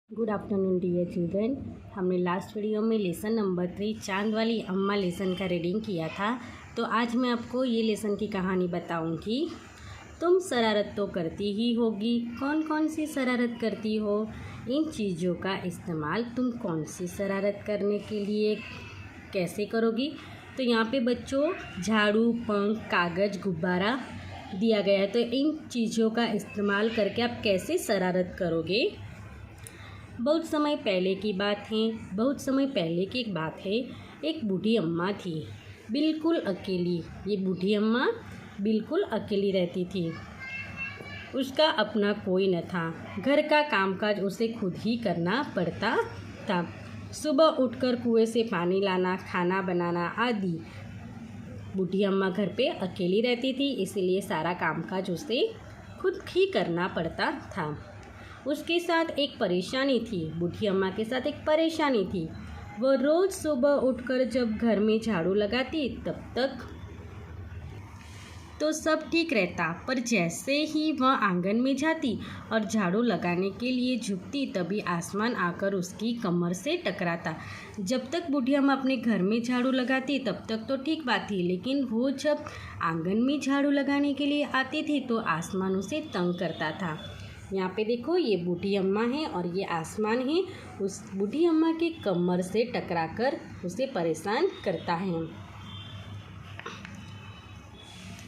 Good afternoon dear children. हमने last video में lesson number 3 चांद वाली अम्मा लेसन का रीडिंग किया था। तो आज मैं आपको ये लेसन की कहानी बताऊंगी। तुम शरारत तो करती ही होगी, कौन कौन सी शरारत करती हो? इन चीज़ों का इस्तेमाल तुम कौन सी शरारत करने के लिए कैसे करोगी? तो यहाँ पे बच्चों झाड़ू, पंख, कागज़, गुब्बारा दिया गया है। तो इन चीज़ों का इस्तेमाल करके आप कैसे शरारत करोगे? बहुत समय पहले की बात है। एक बूढ़ी अम्मा थी, बिल्कुल अकेली। ये बूढ़ी अम्मा बिल्कुल अकेली रहती थी। उसका अपना कोई न था। घर का कामकाज उसे खुद ही करना पड़ता था। सुबह उठकर कुएं से पानी लाना, खाना बनाना आदि। बूढ़ी अम्मा घर पे अकेली रहती थी, इसीलिए सारा कामकाज उसे खुद ही करना पड़ता था। उसके साथ एक परेशानी थी। बूढ़ी अम्मा के साथ एक परेशानी थी। वह रोज़ सुबह उठकर जब घर में झाड़ू लगाती तब तक तो सब ठीक रहता, पर जैसे ही वह आंगन में जाती और झाड़ू लगाने के लिए झुकती तभी आसमान आकर उसकी कमर से टकराता। जब तक बूढ़ी अम्मा अपने घर में झाड़ू लगाती तब तक तो ठीक बात थी, लेकिन वो जब आंगन में झाड़ू लगाने के लिए आती थी तो आसमान उसे तंग करता था। यहाँ पे देखो, ये बूढ़ी अम्मा है और ये आसमान है। उस बूढ़ी अम्मा के कमर से टकराकर उसे परेशान करता है।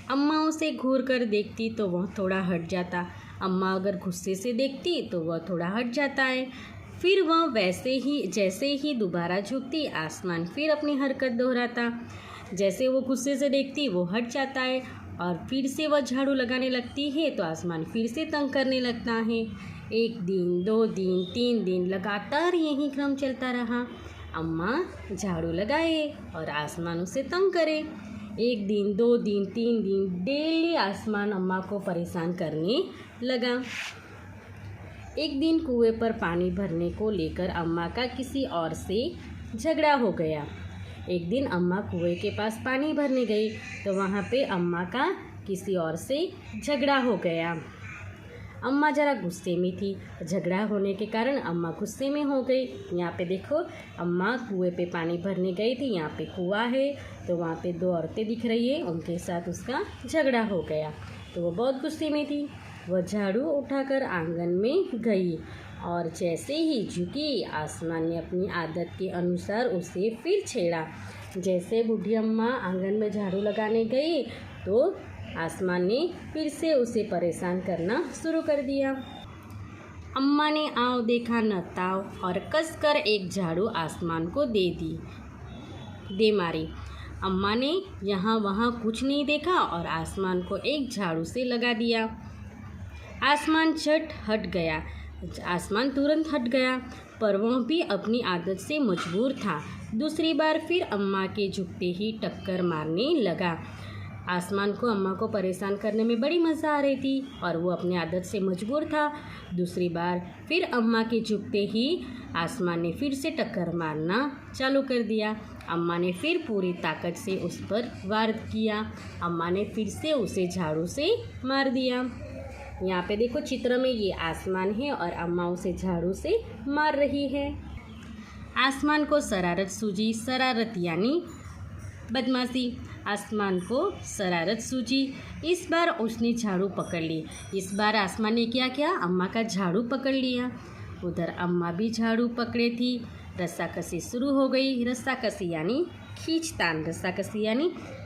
अम्मा उसे घूर कर देखती तो वह थोड़ा हट जाता। अम्मा अगर गुस्से से देखती तो वह थोड़ा हट जाता है। फिर वह जैसे ही दोबारा झुकती, आसमान फिर अपनी हरकत दोहराता। जैसे वो गुस्से से देखती वो हट जाता है और फिर से वह झाड़ू लगाने लगती है तो आसमान फिर से तंग करने लगता है। 1 दिन, 2 दिन, 3 दिन लगातार यही क्रम चलता रहा। अम्मा झाड़ू लगाए और आसमान उसे तंग करे। 1 दिन, 2 दिन, 3 दिन, डेली आसमान अम्मा को परेशान करने लगा। एक दिन कुएं पर पानी भरने को लेकर अम्मा का किसी और से झगड़ा हो गया। एक दिन अम्मा कुएं के पास पानी भरने गई तो वहाँ पे अम्मा का किसी और से झगड़ा हो गया। अम्मा ज़रा गुस्से में थी। झगड़ा होने के कारण अम्मा गुस्से में हो गई। यहाँ पे देखो, अम्मा कुएं पे पानी भरने गई थी। यहाँ पे कुआं है तो वहाँ पे 2 औरतें दिख रही है, उनके साथ उसका झगड़ा हो गया। तो वो बहुत गुस्से में थी। वह झाड़ू उठाकर आंगन में गई और जैसे ही झुकी, आसमान ने अपनी आदत के अनुसार उसे फिर छेड़ा। जैसे बूढ़ी अम्मा आंगन में झाड़ू लगाने गई तो आसमान ने फिर से उसे परेशान करना शुरू कर दिया। अम्मा ने आव देखा न ताव और कसकर एक झाड़ू आसमान को दे मारी। अम्मा ने यहाँ वहाँ कुछ नहीं देखा और आसमान को एक झाड़ू से लगा दिया। आसमान तुरंत हट गया, पर वह भी अपनी आदत से मजबूर था। दूसरी बार फिर अम्मा के झुकते ही टक्कर मारने लगा। आसमान को अम्मा को परेशान करने में बड़ी मज़ा आ रही थी और वो अपनी आदत से मजबूर था। दूसरी बार फिर अम्मा के झुकते ही आसमान ने फिर से टक्कर मारना चालू कर दिया। अम्मा ने फिर पूरी ताकत से उस पर वार किया। अम्मा ने फिर से उसे झाड़ू से मार दिया। यहाँ पे देखो, चित्र में ये आसमान है और अम्मा उसे झाड़ू से मार रही है। आसमान को शरारत सूझी। शरारत यानी बदमाशी। आसमान को शरारत सूझी। इस बार उसने झाड़ू पकड़ ली। इस बार आसमान ने क्या किया? अम्मा का झाड़ू पकड़ लिया। उधर अम्मा भी झाड़ू पकड़े थी। रस्साकसी शुरू हो गई। रस्साकसी यानी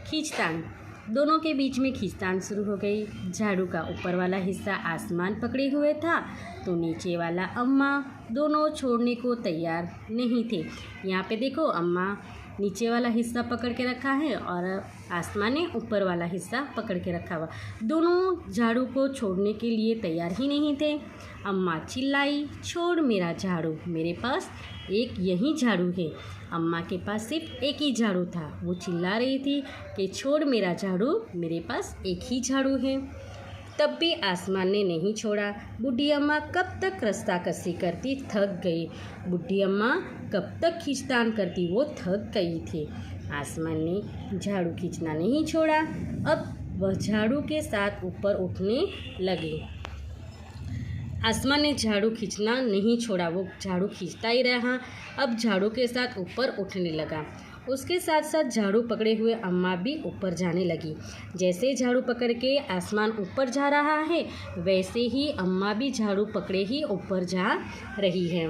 खींचतान। दोनों के बीच में खींचतान शुरू हो गई। झाड़ू का ऊपर वाला हिस्सा आसमान पकड़े हुए था तो नीचे वाला अम्मा दोनों छोड़ने को तैयार नहीं थे। यहाँ पे देखो, अम्मा नीचे वाला हिस्सा पकड़ के रखा है और आसमान ने ऊपर वाला हिस्सा पकड़ के रखा हुआ। दोनों झाड़ू को छोड़ने के लिए तैयार ही नहीं थे। अम्मा चिल्लाई, छोड़ मेरा झाड़ू, मेरे पास एक यही झाड़ू है। अम्मा के पास सिर्फ एक ही झाड़ू था। वो चिल्ला रही थी कि छोड़ मेरा झाड़ू, मेरे पास एक ही झाड़ू है। तब भी आसमान ने नहीं छोड़ा। बूढ़ी अम्मा कब तक रस्साकसी करती, थक गई। बूढ़ी अम्मा कब तक खींचतान करती, वो थक गई थी। आसमान ने झाड़ू खींचना नहीं छोड़ा। अब वह झाड़ू के साथ ऊपर उठने लगे। आसमान ने झाड़ू खींचना नहीं छोड़ा, वो झाड़ू खींचता ही रहा। अब झाड़ू के साथ ऊपर उठने लगा। उसके साथ साथ झाड़ू पकड़े हुए अम्मा भी ऊपर जाने लगी। जैसे झाड़ू पकड़ के आसमान ऊपर जा रहा है, वैसे ही अम्मा भी झाड़ू पकड़े ही ऊपर जा रही है।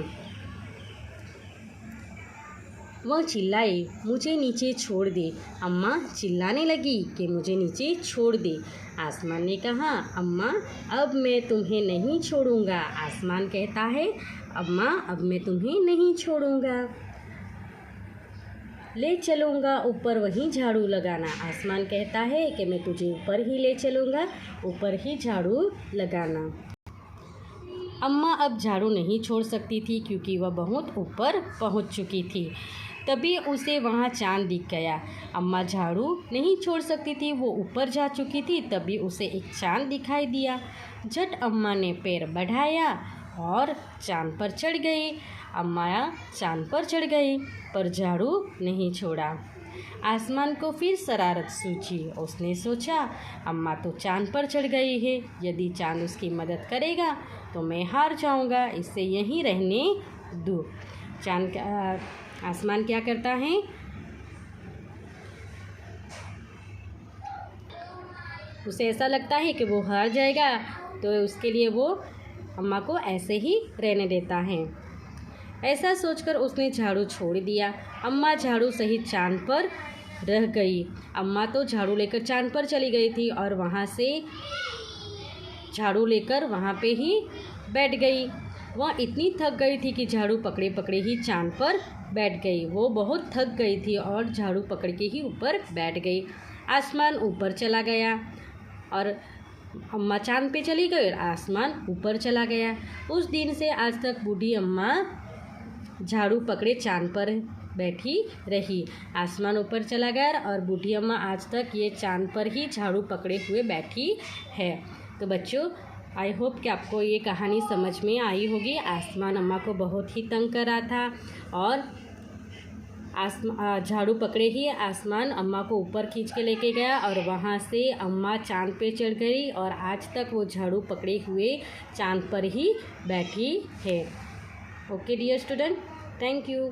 वह चिल्लाई, मुझे नीचे छोड़ दे। अम्मा चिल्लाने लगी कि मुझे नीचे छोड़ दे। आसमान ने कहा, अम्मा अब मैं तुम्हें नहीं छोड़ूंगा। आसमान कहता है, अम्मा अब मैं तुम्हें नहीं छोड़ूंगा, ले चलूँगा ऊपर वहीं झाड़ू लगाना। आसमान कहता है कि मैं तुझे ऊपर ही ले चलूँगा, ऊपर ही झाड़ू लगाना। अम्मा अब झाड़ू नहीं छोड़ सकती थी क्योंकि वह बहुत ऊपर पहुंच चुकी थी। तभी उसे वहां चांद दिख गया। अम्मा झाड़ू नहीं छोड़ सकती थी, वो ऊपर जा चुकी थी। तभी उसे एक चांद दिखाई दिया। झट अम्मा ने पैर बढ़ाया और चांद पर चढ़ गई। अम्मा चांद पर चढ़ गई पर झाड़ू नहीं छोड़ा। आसमान को फिर शरारत सूझी। उसने सोचा, अम्मा तो चांद पर चढ़ गई है, यदि चांद उसकी मदद करेगा तो मैं हार जाऊंगा, इसे यहीं रहने दो। आसमान क्या करता है, उसे ऐसा लगता है कि वो हार जाएगा, तो उसके लिए वो अम्मा को ऐसे ही रहने देता है। ऐसा सोचकर उसने झाड़ू छोड़ दिया। अम्मा झाड़ू सहित चांद पर रह गई। अम्मा तो झाड़ू लेकर चांद पर चली गई थी और वहाँ से झाड़ू लेकर वहाँ पे ही बैठ गई। वह इतनी थक गई थी कि झाड़ू पकड़े पकड़े ही चांद पर बैठ गई। वो बहुत थक गई थी और झाड़ू पकड़ के ही ऊपर बैठ गई। आसमान ऊपर चला गया और अम्मा चांद पे चली गई और आसमान ऊपर चला गया। उस दिन से आज तक बूढ़ी अम्मा झाड़ू पकड़े चांद पर बैठी रही। आसमान ऊपर चला गया और बूढ़ी अम्मा आज तक ये चांद पर ही झाड़ू पकड़े हुए बैठी है। तो बच्चों, आई होप कि आपको ये कहानी समझ में आई होगी। आसमान अम्मा को बहुत ही तंग कर रहा था और झाड़ू पकड़े ही आसमान अम्मा को ऊपर खींच के लेके गया और वहाँ से अम्मा चांद पे चढ़ गई और आज तक वो झाड़ू पकड़े हुए चांद पर ही बैठी है। Okay dear student, thank you.